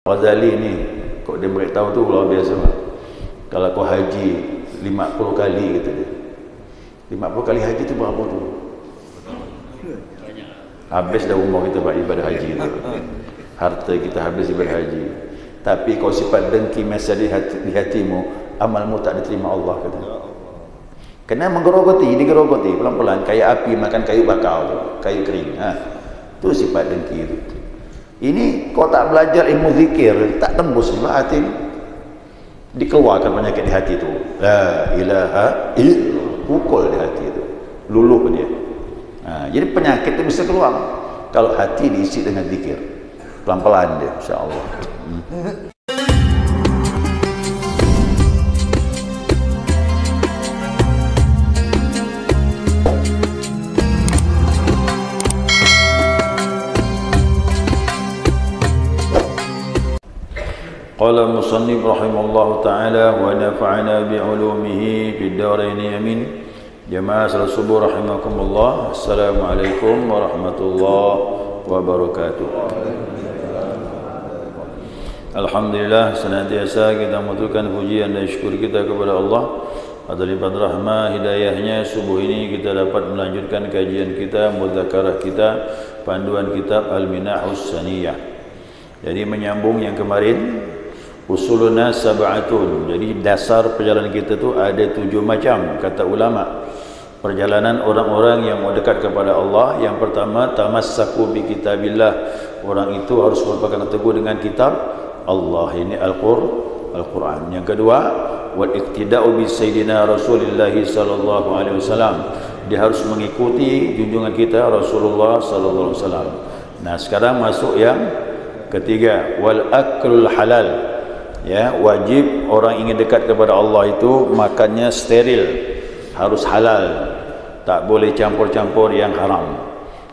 Ghazali ni kok dia beritahu tu luar biasa. Kalau kau haji 50 kali kata dia. 50 kali haji tu berapa tu? Habis dah umur kita buat ibadah haji tu. Harta kita habis ibadah haji. Tapi kau sifat dengki masa di hatimu, amalmu tak diterima Allah kata. Kena digerogoti pelan-pelan kayak api makan kayu bakar tu, kayu kering. Tu sifat dengki tu. Ini kau tak belajar ilmu zikir, tak tembus juga hati. Dikeluarkan penyakit di hati tu. La ilaha illallah, pukul di hati tu, luluh dia. Jadi penyakit tu bisa keluar kalau hati diisi dengan zikir. Pelan-pelan dia, insya-Allah. Qala musannif rahimallahu ta'ala wa nafa'ana bi'ulumihi fid dharain amin. Jamaah salat subuh rahimakumullah. Assalamualaikum warahmatullahi wabarakatuh. Alhamdulillah, senantiasa kita mengaturkan pujian dan syukur kita kepada Allah atas lipat rahmah hidayahnya. Subuh ini kita dapat melanjutkan kajian kita, mudzakarah kita, panduan kitab Al-Minahus Saniyah. Jadi menyambung yang kemarin, usuluna sab'atun. Jadi dasar perjalanan kita tu ada 7 macam kata ulama. Perjalanan orang-orang yang mau dekat kepada Allah. Yang pertama, tamassaku bi kitabillah. Orang itu harus berpegang teguh dengan kitab Allah, ini Al-Quran. Yang kedua, wal iqtida'u bi sayyidina Rasulillah sallallahu alaihi wasallam. Dia harus mengikuti junjungan kita Rasulullah sallallahu alaihi wasallam. Nah, sekarang masuk yang ketiga, wal aklul halal. Ya, wajib orang ingin dekat kepada Allah itu makannya steril, harus halal, tak boleh campur-campur yang haram.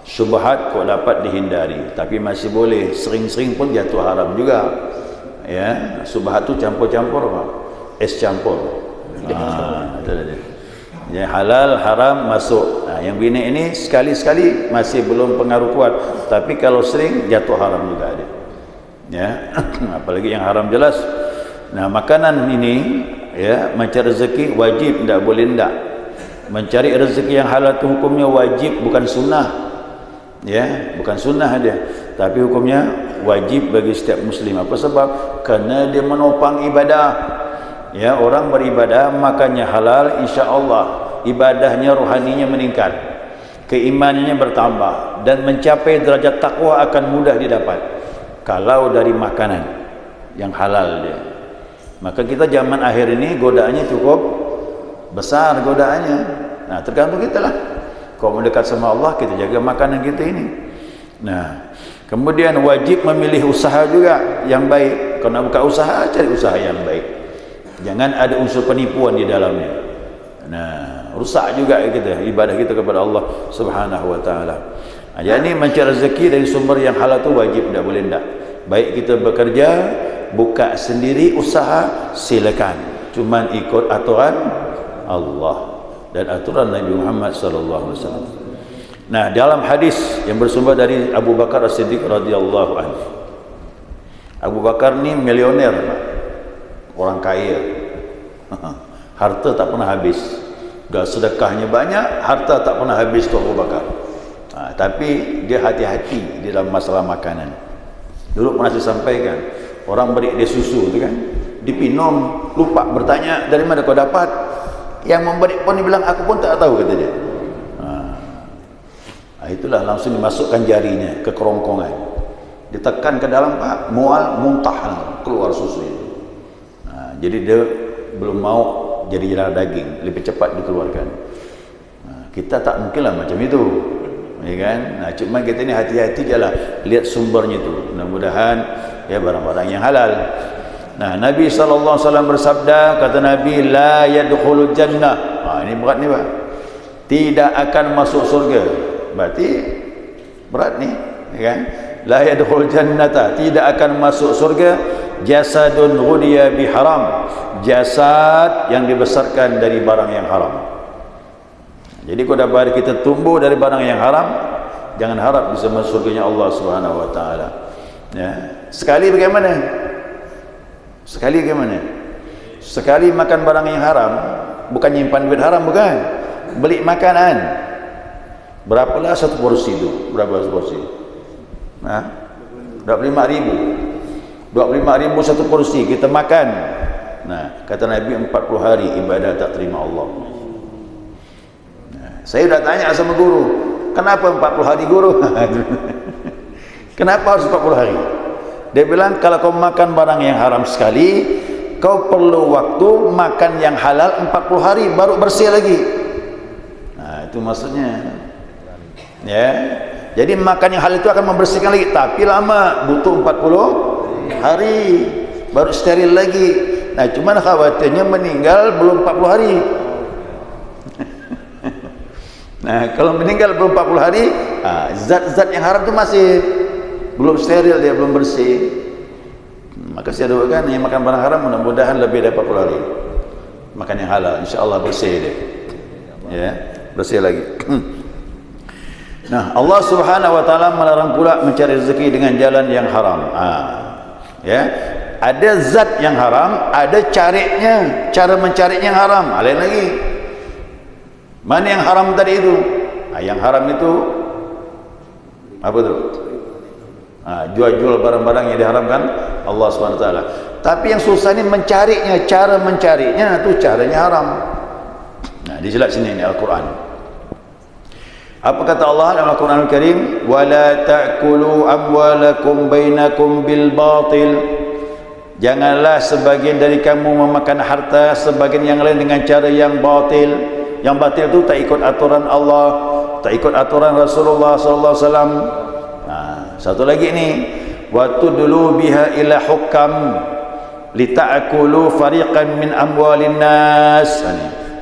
Syubhat kok dapat dihindari, tapi masih boleh, sering-sering pun jatuh haram juga. Ya, syubhat tu campur-campur apa? Es campur. Ya, halal haram masuk. Yang bini ini sekali-sekali masih belum pengaruh kuat, tapi kalau sering jatuh haram juga dia. Ya, apalagi yang haram jelas. Nah, makanan ini ya, mencari rezeki wajib, tidak boleh tidak. Mencari rezeki yang halal itu hukumnya wajib, bukan sunnah. Ya, bukan sunnah dia, tapi hukumnya wajib bagi setiap muslim. Apa sebab? Karena dia menopang ibadah. Ya, orang beribadah makannya halal, insya-Allah ibadahnya rohaninya meningkat, keimanannya bertambah, dan mencapai derajat takwa akan mudah didapat kalau dari makanan yang halal dia. Maka kita zaman akhir ini godaannya cukup besar godaannya. Nah, tergantung kita lah. Kalau mendekat sama Allah, kita jaga makanan kita ini. Nah, kemudian wajib memilih usaha juga yang baik. Kalau nak buka usaha, cari usaha yang baik. Jangan ada unsur penipuan di dalamnya. Nah, rusak juga kita ibadah kita kepada Allah Subhanahu wa taala. Jadi mencari rezeki dari sumber yang halal itu wajib, tidak boleh tidak. Baik kita bekerja, buka sendiri usaha, silakan. Cuman ikut aturan Allah dan aturan Nabi Muhammad sallallahu alaihi wasallam. Nah, dalam hadis yang bersumber dari Abu Bakar As-Siddiq radhiyallahu anhu. Abu Bakar ni milioner, orang kaya. Harta tak pernah habis. Dah sedekahnya banyak, harta tak pernah habis tu Abu Bakar. Tapi dia hati-hati di dalam masalah makanan. Dulu pernah saya sampaikan, orang beri dia susu tu kan, dipinum, lupa bertanya dari mana kau dapat. Yang memberi pun dia bilang aku pun tak tahu, kata dia. Itulah langsung dimasukkan jarinya ke kerongkongan, ditekan ke dalam, Pak, mual, muntah, keluar susu itu. Jadi dia belum mau jadi darah daging, lebih cepat dikeluarkan. Kita tak mungkinlah macam itu, ya kan? Nah, cuma kita ni hati-hati je lah, lihat sumbernya tu. Mudah-mudahan ya barang-barang yang halal. Nah, Nabi SAW bersabda, kata Nabi, la yadkhulul jannah. Ini berat ni, Pak. Tidak akan masuk surga. Berarti berat ni, ya kan? La yadkhulul jannata, tidak akan masuk surga jasadun ghudiya biharam, jasad yang dibesarkan dari barang yang haram. Jadi kalau dapat kita tumbuh dari barang yang haram, jangan harap bisa masuk surganya Allah Subhanahu wa taala. Ya, Sekali bagaimana? Sekali bagaimana? Sekali makan barang yang haram, bukan nyimpan duit haram, bukan. Beli makanan. Berapalah satu porsi itu? Berapa satu porsi? 25.000. 25.000 satu porsi kita makan. Nah, kata Nabi 40 hari ibadah tak terima Allah. Nah, saya dah tanya sama guru, kenapa 40 hari guru? Kenapa harus 40 hari? Dia bilang kalau kau makan barang yang haram sekali, kau perlu waktu makan yang halal 40 hari baru bersih lagi. Nah, itu maksudnya. Ya. Jadi makan yang halal itu akan membersihkan lagi, tapi lama, butuh 40 hari baru steril lagi. Nah, cuma khawatirnya meninggal belum 40 hari. Nah, kalau meninggal belum 40 hari, zat-zat yang haram itu masih belum steril, dia belum bersih. Maka saya doakan yang makan barang haram mudah-mudahan lebih dari 40 hari makan yang halal, insyaallah bersih dia. Ya, bersih lagi. Nah, Allah Subhanahu wa taala melarang pula mencari rezeki dengan jalan yang haram. Ya. Ada zat yang haram, ada carinya, cara mencarinya yang haram. Lain lagi. Mana yang haram tadi itu? Yang haram itu apa tuh? Jual-jual barang-barang yang diharamkan Allah Subhanahu wa taala. Tapi yang susah ini mencarinya, cara mencarinya itu caranya haram. Nah, dijelas sini ini Al-Qur'an. Apa kata Allah dalam Al-Quran Al-Karim? وَلَا تَأْكُلُوا أَمْوَالَكُمْ بَيْنَكُمْ بِالْبَاطِلِ. Janganlah sebagian dari kamu memakan harta sebagian yang lain dengan cara yang batil. Yang batil itu tak ikut aturan Allah, tak ikut aturan Rasulullah sallallahu alaihi wasallam. Satu lagi ni, wa tudlu biha ila hukam lita'kulu fariqan min amwalin nas.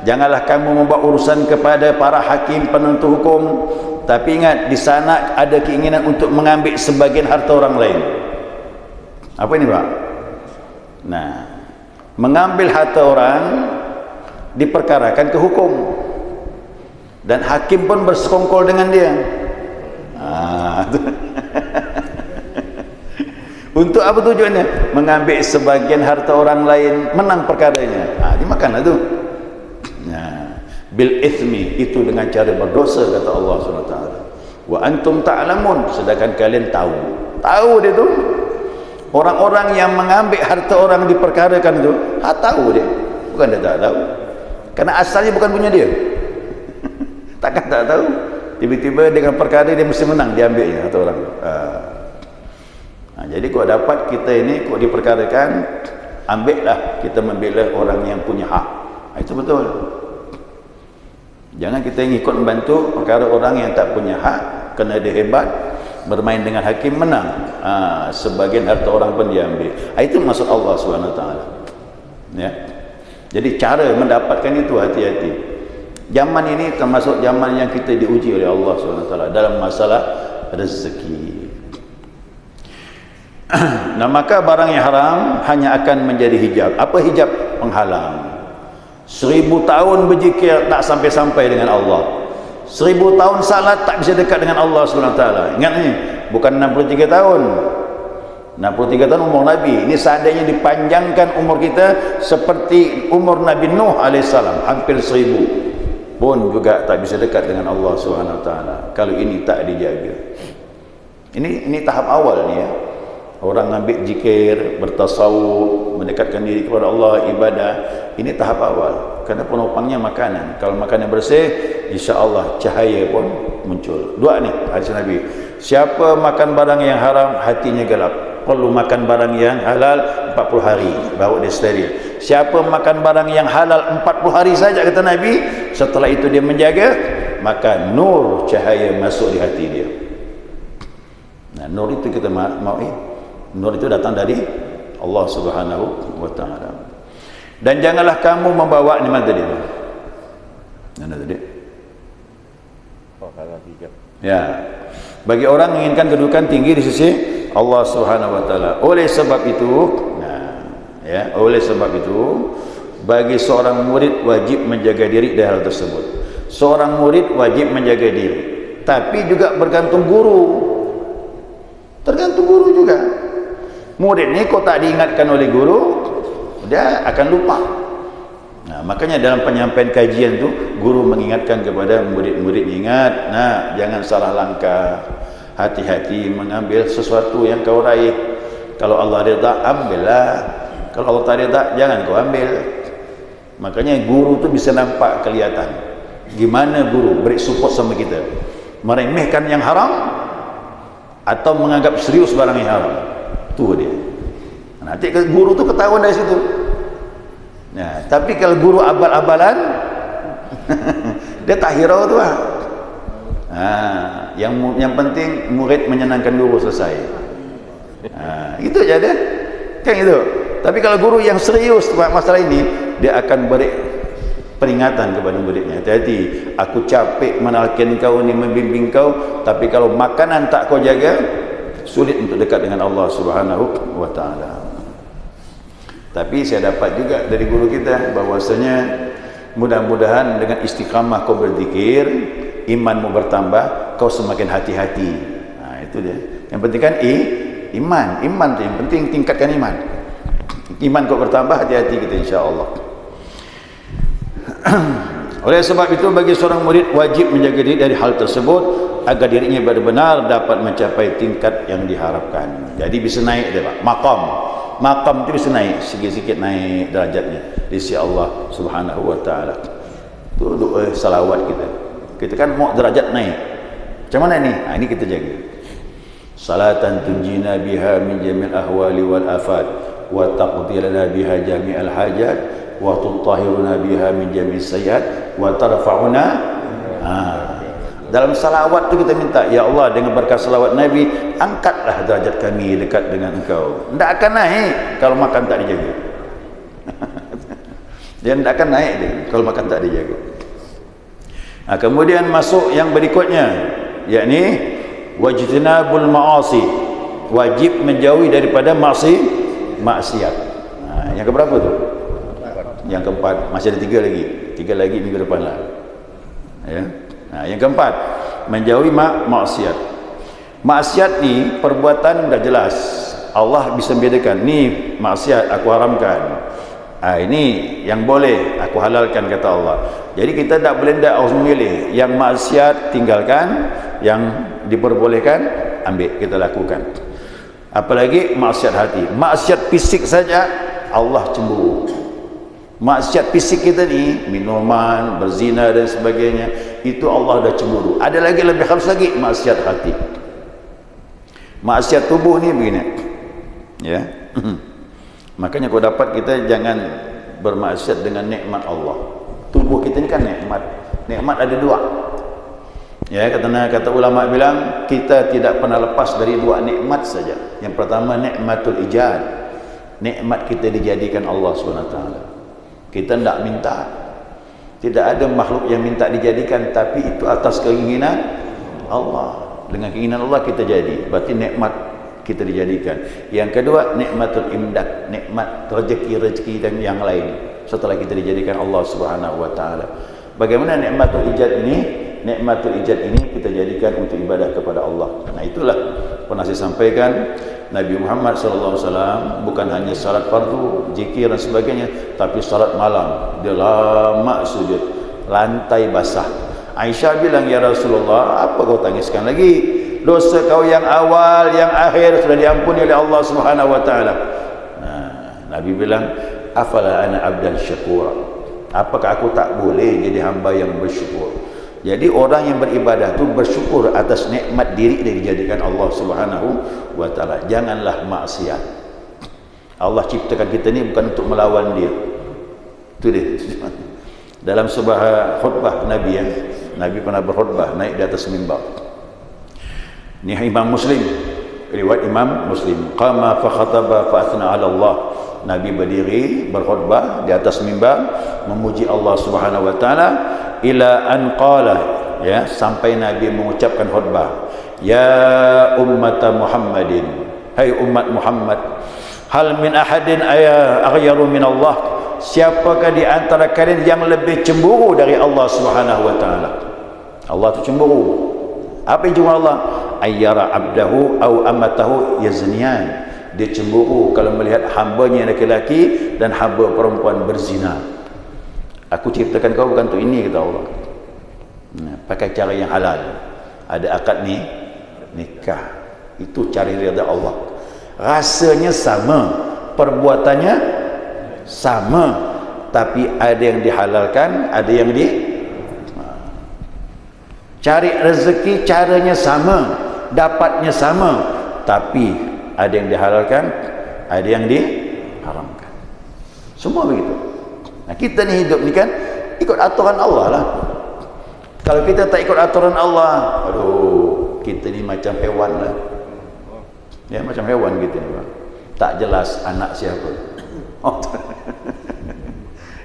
Janganlah kamu membawa urusan kepada para hakim penentu hukum, tapi ingat di sana ada keinginan untuk mengambil sebagian harta orang lain. Apa ini, Pak? Nah, mengambil harta orang diperkarakan ke hukum, dan hakim pun bersekongkol dengan dia. Untuk apa tujuannya? Mengambil sebagian harta orang lain, menang perkaranya. Dimakanlah tu. Nah, bil ithmi, itu dengan cara berdosa, kata Allah SWT. Wa antum ta'lamun, sedangkan kalian tahu. Tahu dia tu. Orang-orang yang mengambil harta orang diperkarakan itu, tahu dia. Bukan dia tak tahu. Karena asalnya bukan punya dia. Takkan tak tahu. Tiba-tiba dengan perkara dia mesti menang, dia ambilnya harta orang. Jadi kalau dapat kita ini, kalau diperkarakan, ambillah, kita membela orang yang punya hak. Itu betul. Jangan kita ngikut membantu perkara orang yang tak punya hak, kerana dia hebat, bermain dengan hakim, menang. Sebagian harta orang pun dia ambil. Itu maksud Allah SWT. Ya. Jadi cara mendapatkan itu hati-hati. Zaman ini termasuk zaman yang kita diuji oleh Allah SWT dalam masalah rezeki. Nah, maka barang yang haram hanya akan menjadi hijab. Apa hijab? Penghalang. 1000 tahun berzikir tak sampai-sampai dengan Allah. 1000 tahun salat tak bisa dekat dengan Allah SWT. Ingat ni, bukan 63 tahun. 63 tahun umur Nabi. Ini seandainya dipanjangkan umur kita seperti umur Nabi Nuh AS, hampir 1000 pun juga tak bisa dekat dengan Allah SWT kalau ini tak dijaga. Ini tahap awal ni ya. Orang ambil zikir, bertasawuf, mendekatkan diri kepada Allah, ibadah. Ini tahap awal. Kerana penopangnya makanan. Kalau makanan bersih, insya-Allah cahaya pun muncul. Dua ni hadis Nabi. Siapa makan barang yang haram, hatinya gelap. Perlu makan barang yang halal 40 hari baru dia steril. Siapa makan barang yang halal 40 hari saja, kata Nabi, setelah itu dia menjaga, maka nur cahaya masuk di hati dia. Nah, nur itu kita mau nur itu datang dari Allah Subhanahu wa taala. Dan janganlah kamu membawa ni mana tadi? Mana tadi? Ya. Bagi orang menginginkan kedudukan tinggi di sisi Allah Subhanahu wa taala. Oleh sebab itu, oleh sebab itu bagi seorang murid wajib menjaga diri dari hal tersebut. Seorang murid wajib menjaga diri, tapi juga bergantung guru. Tergantung guru juga. Murid ni kau tak diingatkan oleh guru, dia akan lupa. Nah, makanya dalam penyampaian kajian tu guru mengingatkan kepada murid-murid, ingat, nah, jangan salah langkah. Hati-hati mengambil sesuatu yang kau raih. Kalau Allah rida, ambillah. Kalau Allah tak rida, jangan kau ambil. Makanya guru tu bisa nampak kelihatan gimana guru beri support sama kita, meremehkan yang haram atau menganggap serius barang yang haram. Tu dia. Nanti guru tu ketahuan dari situ. Nah, tapi kalau guru abal-abalan dia tak hirau tu lah. Yang penting murid menyenangkan guru, selesai. Itu aja deh. Kan itu. Tapi kalau guru yang serius masalah ini, dia akan beri peringatan kepada muridnya. Hati-hati, aku capek menalkin kau ni, membimbing kau, tapi kalau makanan tak kau jaga, sulit untuk dekat dengan Allah Subhanahu wa taala. Tapi saya dapat juga dari guru kita bahwasanya mudah-mudahan dengan istiqamah kau berzikir, imanmu bertambah, kau semakin hati-hati. Itu dia. Yang penting kan iman tu yang penting, tingkatkan iman. Iman kau bertambah, hati-hati kita insya-Allah. Oleh sebab itu bagi seorang murid wajib menjaga diri dari hal tersebut agar dirinya benar-benar dapat mencapai tingkat yang diharapkan. Jadi bisa naik dia, Pak. Maqam itu bisa naik, sikit-sikit naik derajatnya di sisi Allah Subhanahu wa taala. Itu doa salawat kita. Kita kan mau derajat naik. Macam mana ni? Ini kita jaga. Salatan tunjina biha min jamil ahwali wal afat wa taqdi lana biha jami'al hajat wa tutahhiruna biha min jami'is sayyiat wa tarfa'una. Dalam salawat tu kita minta, ya Allah, dengan berkat salawat Nabi, angkatlah derajat kami dekat dengan Engkau. Tidak akan naik kalau makan tak dijaga. Dia tidak akan naik dia kalau makan tak dijaga. Kemudian masuk yang berikutnya, yakni wajtinabul ma'asi, wajib menjauhi daripada maksiat. Yang keberapa tu? Yang keempat. Masih ada tiga lagi minggu depan lah, ya. Yang keempat, menjauhi maksiat. Maksiat ni perbuatan dah jelas, Allah bisa bedakan, ni maksiat aku haramkan, ini yang boleh aku halalkan, kata Allah. Jadi kita tak boleh harus memilih. Yang maksiat tinggalkan, yang diperbolehkan ambil, kita lakukan. Apalagi maksiat hati. Maksiat fisik saja Allah cemburu. Maksiat fisik kita ni, minuman, berzina dan sebagainya, itu Allah dah cemburu. Ada lagi lebih halus lagi, maksiat hati. Maksiat tubuh ni begini, ya. Makanya kau dapat kita jangan bermaksiat dengan nikmat Allah. Tubuh kita ni kan nikmat. Nikmat ada dua. Ya, kata ulama bilang kita tidak pernah lepas dari dua nikmat saja. Yang pertama nikmatul ijad. Nikmat kita dijadikan Allah SWT. Kita tidak minta. Tidak ada makhluk yang minta dijadikan, tapi itu atas keinginan Allah. Dengan keinginan Allah kita jadi. Berarti nikmat kita dijadikan. Yang kedua nikmatul imdad, nikmat rezeki dan yang lain setelah kita dijadikan Allah Subhanahu wa taala. Bagaimana nikmatul ijad ini? Nikmatul ijad ini kita jadikan untuk ibadah kepada Allah. Nah, itulah pernah saya sampaikan, Nabi Muhammad SAW bukan hanya salat fardu, zikir dan sebagainya, tapi salat malam dia lama sujud, lantai basah. Aisyah bilang, ya Rasulullah, apa kau tangiskan lagi? Dosa kau yang awal, yang akhir sudah diampuni oleh Allah Subhanahu wa taala. Nabi bilang, afala ana abdan syakura. Apakah aku tak boleh jadi hamba yang bersyukur? Jadi orang yang beribadah itu bersyukur atas nikmat diri yang dijadikan Allah Subhanahu wa taala. Janganlah maksiat. Allah ciptakan kita ni bukan untuk melawan dia. Itu dia. Dalam sebuah khutbah Nabi, ya, Nabi pernah berkhutbah naik di atas mimbar. Ini Imam Muslim, riwayat Imam Muslim. Qama fa khataba fa athna 'ala Allah. Nabi berdiri berkhutbah di atas mimbar memuji Allah Subhanahu wa taala ila an qala, ya, sampai Nabi mengucapkan khutbah, ya ummata Muhammadin, hai umat Muhammad, hal min ahadin aghyaru min Allah, siapakah di antara kalian yang lebih cemburu dari Allah Subhanahu wa taala? Allah itu cemburu. Apa yang cemburu Allah? Ayyara abdahu au amatahu yazniyan, Dia cemburu kalau melihat hambanya laki-laki dan hamba perempuan berzina. Aku ciptakan kau bukan untuk ini, kata Allah. Pakai cara yang halal. Ada akad nikah. Itu cari redha Allah. Rasanya sama, perbuatannya sama, tapi ada yang dihalalkan, ada yang cari rezeki caranya sama, dapatnya sama, tapi ada yang dihalalkan, ada yang diharamkan. Semua begitu. Nah, kita ni hidup ni kan ikut aturan Allah lah. Kalau kita tak ikut aturan Allah, aduh, kita ni macam hewan lah. Ya, macam hewan kita ni, Pak. Tak jelas anak siapa.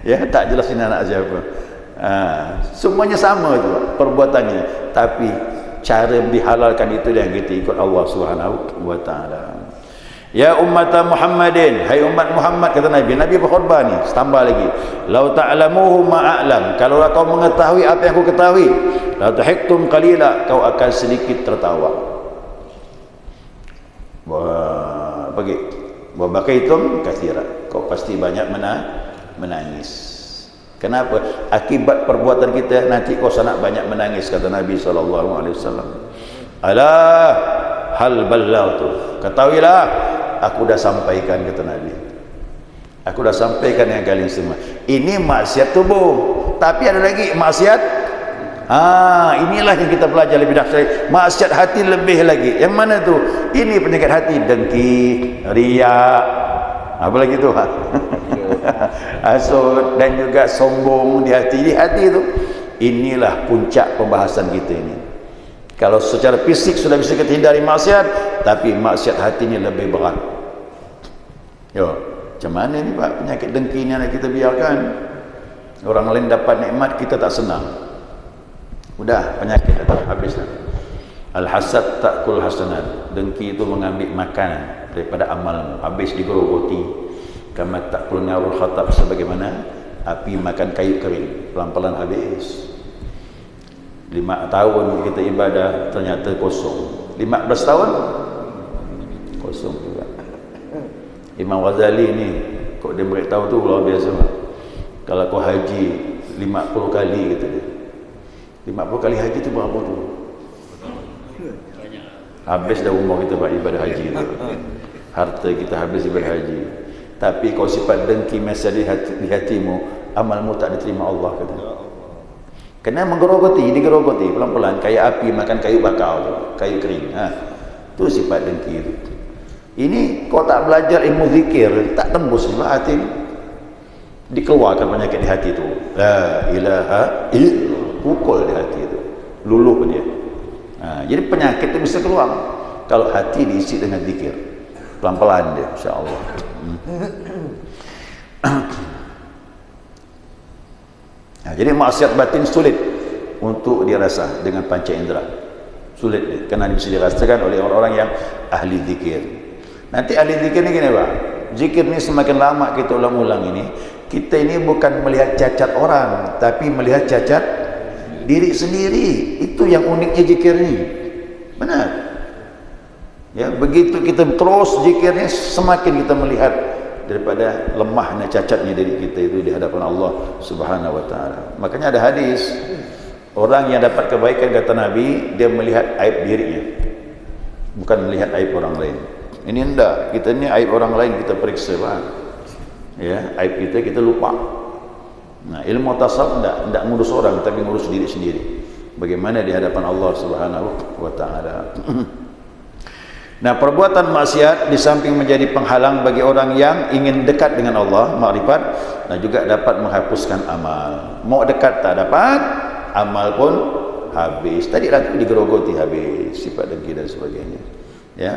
Ya, tak jelas ini anak siapa. Semuanya sama tu, Pak, perbuatannya, tapi cara dihalalkan itu yang kita ikut Allah Subhanahu wa taala. Ya ummat Muhammadin, hai umat Muhammad, kata Nabi. Nabi berkhutbah ni, tambah lagi. Lau ta'lamuhu ma'alam, kalau kau mengetahui apa yang aku ketahui, la tahiktum qalila, kau akan sedikit tertawa. Bagi wa baqaitum katsira, kau pasti banyak menangis. Kenapa? Akibat perbuatan kita nanti kau sangat banyak menangis, kata Nabi sallallahu alaihi wasallam. Alah hal ballautu, ketahuilah aku dah sampaikan, kata Nabi. Aku dah sampaikan yang kalian semua. Ini maksiat tubuh, tapi ada lagi maksiat. Inilah yang kita belajar lebih dahsyat. Maksiat hati lebih lagi. Yang mana tu? Ini penyakit hati, dengki, riak, apa lagi tu? Hasud dan juga sombong di hati. Di hati itu, inilah puncak pembahasan kita ini. Kalau secara fisik sudah bisa kita hindari maksiat, tapi maksiat hati ini lebih berat. Yo, macam mana ni, Pak? Penyakit dengki ni nak kita biarkan. Orang lain dapat nikmat, kita tak senang. Udah, penyakit dah habis dah. Al-hasad ta'kul hasanat. Dengki itu mengambil makanan daripada amalmu, habis digerogoti. Kama ta'kul narul khatab, sebagaimana api makan kayu kering, pelan-pelan habis. 5 tahun kita ibadah, ternyata kosong. 15 tahun kosong juga. Imam Ghazali ni, kok dia beritahu tu luar biasa. Kalau kau haji 50 kali, kata dia, 50 kali haji tu berapa tu? Habis dah umur kita buat ibadah haji tu. Harta kita habis ibadah haji. Tapi kau sifat dengki masih di hatimu, amalmu tak diterima Allah, kata dia. Kena digerogoti pelan-pelan, kayak api makan kayu bakar tu, kayu kering. Tu sifat dengki tu. Ini kau tak belajar ilmu zikir, tak tembus juga hati. Dikeluarkan penyakit di hati tu. La ilaha illallah, pukul di hati tu, luluh dia. Jadi penyakit tu bisa keluar kalau hati diisi dengan zikir. Pelan-pelan dia, insya-Allah. Jadi maksiat batin sulit untuk dirasa dengan panca indera. Sulit dia, kerana bisa dirasakan oleh orang-orang yang ahli zikir. Nanti ahli zikir ni gini, Pak. Zikir ni semakin lama kita ulang-ulang ini, kita ini bukan melihat cacat orang, tapi melihat cacat diri sendiri. Itu yang uniknya zikir ni. Benar. Ya, begitu kita terus zikirnya, semakin kita melihat daripada lemahnya, cacatnya diri kita itu di hadapan Allah Subhanahu wa taala. Makanya ada hadis, orang yang dapat kebaikan, kata Nabi, dia melihat aib dirinya, bukan melihat aib orang lain. Ini enggak, kita ni aib orang lain kita periksa, Pak. Ya, aib kita lupa. Nah, ilmu tasawuf enggak ngurus orang, tapi ngurus diri sendiri. Bagaimana di hadapan Allah Subhanahu wa taala. Nah, perbuatan maksiat di samping menjadi penghalang bagi orang yang ingin dekat dengan Allah, makrifat, dan juga dapat menghapuskan amal. Mau dekat tak dapat, amal pun habis. Tadi lah digerogoti habis, sifat dengki dan sebagainya. Ya,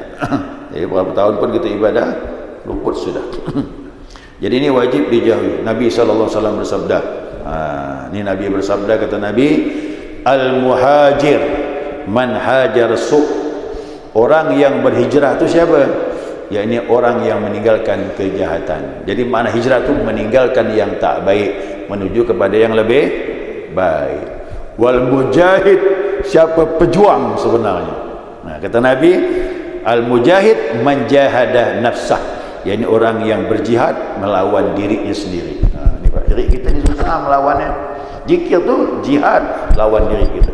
jadi berapa tahun pun kita ibadah, luput sudah. Jadi ini wajib dijauhi. Nabi SAW bersabda, ini Nabi bersabda, kata Nabi, al-muhajir man hajar su'. Orang yang berhijrah itu siapa? Ya, ini orang yang meninggalkan kejahatan. Jadi makna hijrah itu meninggalkan yang tak baik menuju kepada yang lebih baik. Wal mujahid, siapa pejuang sebenarnya? Nah, kata Nabi, Al-mujahid menjahadah nafsah, yakni orang yang berjihad melawan dirinya sendiri. Ini Pak, diri kita ni susah melawannya. Zikir tu jihad lawan diri kita.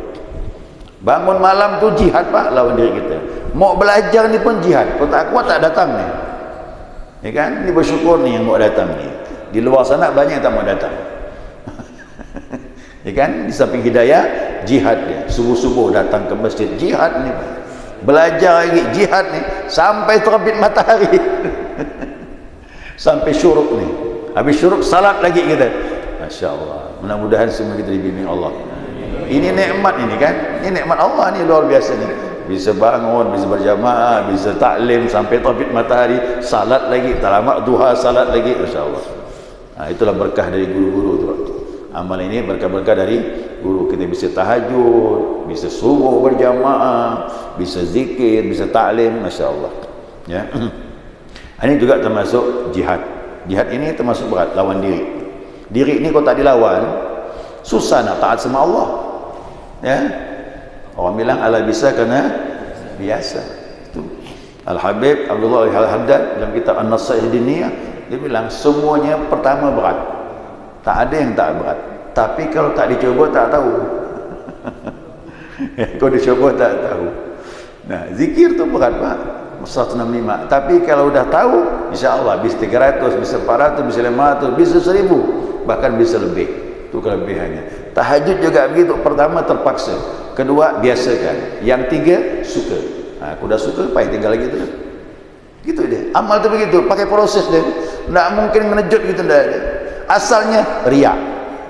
Bangun malam tu jihad Pak lawan diri kita. Mau belajar ni pun jihad. Kalau tak kuat tak datang ni. Ya kan? Ni bersyukur ni yang mau datang ni. Di luar sana banyak yang tak mau datang. Ya kan? Di samping hidayah, jihad dia. Subuh-subuh datang ke masjid, jihad ni. Belajar lagi, jihad ni. Sampai terbit matahari. Sampai syuruk ni. Habis syuruk, salat lagi kita. Masya Allah. Mudah-mudahan semua kita dibimbing Allah. Ini nikmat ini kan? Ini nikmat Allah ni, luar biasa ni. Bisa bangun, bisa berjamaah, bisa taklim sampai terbit matahari, salat lagi, tak lama duha salat lagi, insya-Allah. Itulah berkah dari guru-guru tu. Amal ini berkah-berkah dari guru. Kita bisa tahajud, bisa subuh berjamaah, bisa zikir, bisa taklim, masya-Allah. Ya. Ini juga termasuk jihad. Jihad ini termasuk berat, lawan diri. Diri ini kalau tak dilawan, susah nak taat sama Allah. Ya. Orang bilang ala bisa kerana biasa. Itu Al-Habib Abdullah Al-Haddad dalam kitab An-Nasaih Diniyah, dia bilang semuanya pertama berat. Tak ada yang tak berat. Tapi kalau tak dicoba tak tahu. Kalau dicoba tak tahu. Nah, zikir tu berat Pak. 165. Tapi kalau dah tahu, insya-Allah bisa 300, bisa 400, bisa 500, bisa 1000, bahkan bisa lebih. Itu kelebihannya. Tahajud juga begitu. Pertama terpaksa, kedua biasakan, yang tiga suka. Aku dah suka, apa yang tinggal lagi tu? Gitu dia. Amal tu begitu, pakai proses dia. Tak mungkin menejut gitu, tak ada. Asalnya riak,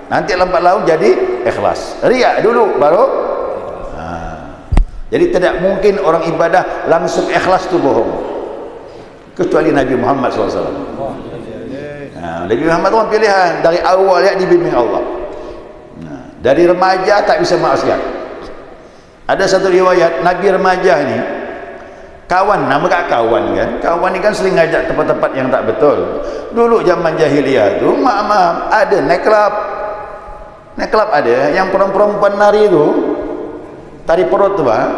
nanti lambat laun jadi ikhlas. Riak dulu baru. Jadi tidak mungkin orang ibadah langsung ikhlas tu bohong, kecuali Nabi Muhammad SAW. Nabi Muhammad itu pilihan dari awal ya, dibimbing Allah. Dari remaja tak bisa maksiat. Ada satu riwayat Nabi remaja ni kawan, nama kat kawan kan. Kawan ni kan sering ngajak tempat-tempat yang tak betul. Dulu zaman jahiliyah tu, maaf ada night club. Night club ada yang perempuan nari tu, tari perut tu Pak.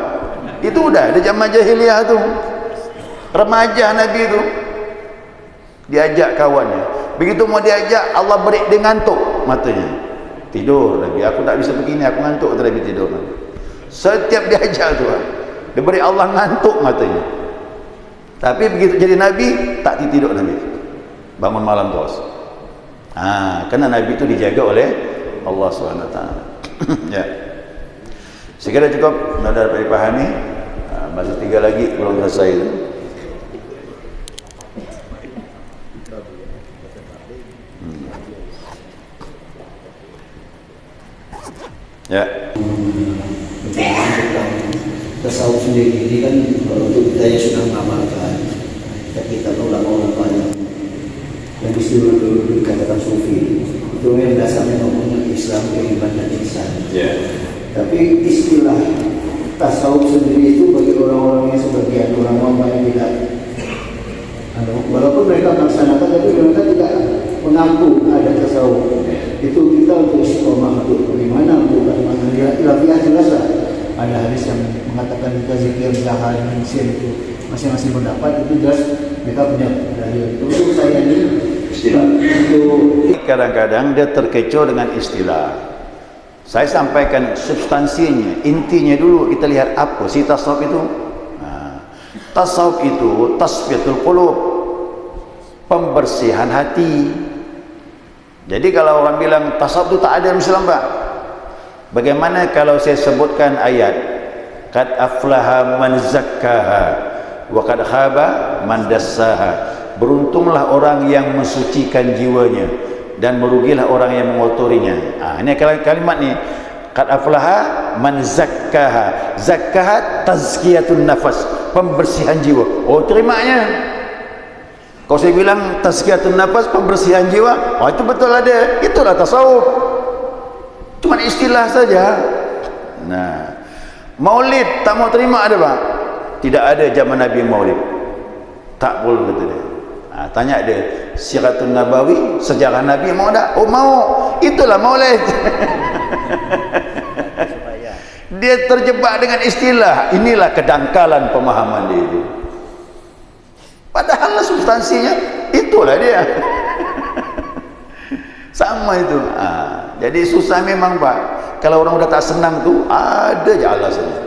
Itu udah ada zaman jahiliyah tu. Remaja Nabi tu diajak kawannya. Begitu mau diajak, Allah beri dia ngantuk matanya. Tidur lagi. Aku tak bisa begini, aku ngantuk Nabi tidur. Setiap diajak tu, dia beri Allah ngantuk matanya. Tapi begitu jadi Nabi, tak tidur Nabi. Bangun malam terus. Kerana Nabi itu dijaga oleh Allah SWT. Ya. Segera cukup, sudah dapat dipahami. Masih 3 lagi belum selesai itu. Ya. Tasawuf sendiri ini kan untuk kita yang sudah mengamalkan, kita ulama-ulama banyak yang disuruh dikatakan sufi, itu yang dasarnya ngomongnya Islam, keimanan dan ihsan. Yeah. Tapi istilah tasawuf sendiri itu bagi orang-orang yang sebagian ulama yang tidak, walaupun mereka melaksanakan, tapi mereka tidak mengaku ada tasawuf. Itu kita untuk istiqomah untuk bagaimana untuk ilmiah jelas lah. Ada hadis yang mengatakan kita zikir dahar manusia itu masing-masing pendapat, itu jelas mereka punya dalil. Untuk saya ini istilah itu kadang-kadang dia terkecoh dengan istilah. Saya sampaikan substansinya, intinya dulu. Kita lihat apa sih tasawuf itu. Tasawuf itu tasfiyatul qulub, pembersihan hati. Jadi kalau orang bilang tasawuf itu tak ada dalam Islam Pak, bagaimana kalau saya sebutkan ayat qad aflaha man zakkaha wa qad khaba man dassaha, beruntunglah orang yang mensucikan jiwanya dan merugilah orang yang mengotorinya. Ini kalimat ni, qad aflaha man zakkaha. Zakkaha tazkiyatun nafas, pembersihan jiwa. Oh, terimanya. Kalau saya bilang tazkiyatun nafas, pembersihan jiwa, itu betul ada. Itulah tasawuf. Cuma istilah saja. Nah, maulid tak mau terima ada Pak? Tidak ada zaman Nabi maulid. Tak boleh kata dia. Tanya dia, Siratun Nabawi, sejarah Nabi mau tak? Oh mau. Itulah maulid. Dia terjebak dengan istilah. Inilah kedangkalan pemahaman dia itu. Padahal substansinya itulah dia. Sama itu. Jadi susah memang Pak. Kalau orang udah tak senang tuh ada aja alasannya.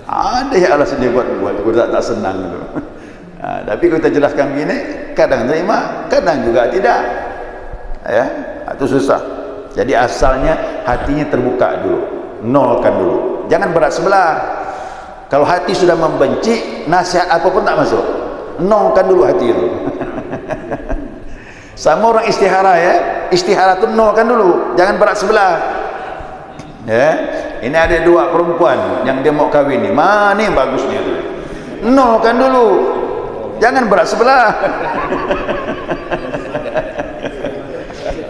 Ada ya alasannya buat tak senang itu. Tapi kita jelaskan begini, kadang terima, kadang juga tidak. Ya, itu susah. Jadi asalnya hatinya terbuka dulu, nolkan dulu. Jangan berat sebelah. Kalau hati sudah membenci, nasihat apapun tak masuk. Nolkan dulu hati itu. Sama orang istihara ya, istihara itu nolkan dulu, jangan berat sebelah. Ya, ini ada dua perempuan yang dia mau kawin ini, mana yang bagusnya itu? Nolkan dulu, jangan berat sebelah.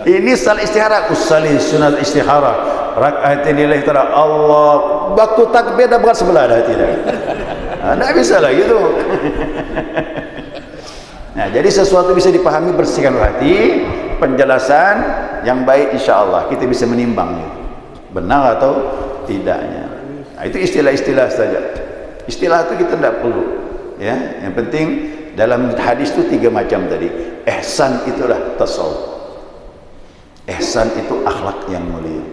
Ini salat istihara, usali sunat istihara, rakaatin lillahi ta'ala, Allah, waktu takbir dah berat sebelah dah hati dah. Tak bisa lah gitu. Nah, jadi sesuatu bisa dipahami, bersihkan hati, penjelasan yang baik insya-Allah kita bisa menimbang benar atau tidaknya. Nah, itu istilah-istilah saja. Istilah itu kita tidak perlu, ya. Yang penting dalam hadis itu 3 macam tadi. Ihsan itulah tasawuf. Ihsan itu akhlak yang mulia.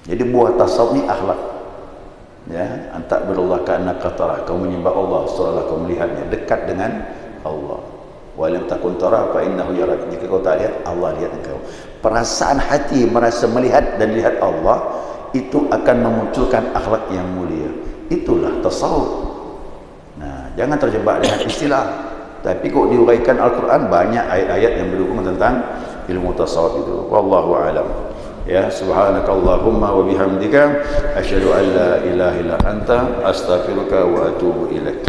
Jadi buah tasawuf ini akhlak. Ya, anta berallah ka'annaka tarah, kamu menyembah Allah seolah kamu melihatnya, dekat dengan Allah. Wa lam takun tara fa innahu yarak. Jika kau tak lihat, Allah lihat engkau. Perasaan hati merasa melihat dan lihat Allah itu akan memunculkan akhlak yang mulia. Itulah tasawuf. Nah, jangan terjebak dengan istilah. Tapi kok diuraikan Al-Qur'an banyak ayat-ayat yang mendukung tentang ilmu tasawuf itu. Wallahu a'lam. Ya, subhanakallahumma wa bihamdika asyhadu an la ilaha illa anta astaghfiruka wa atubu ilaik.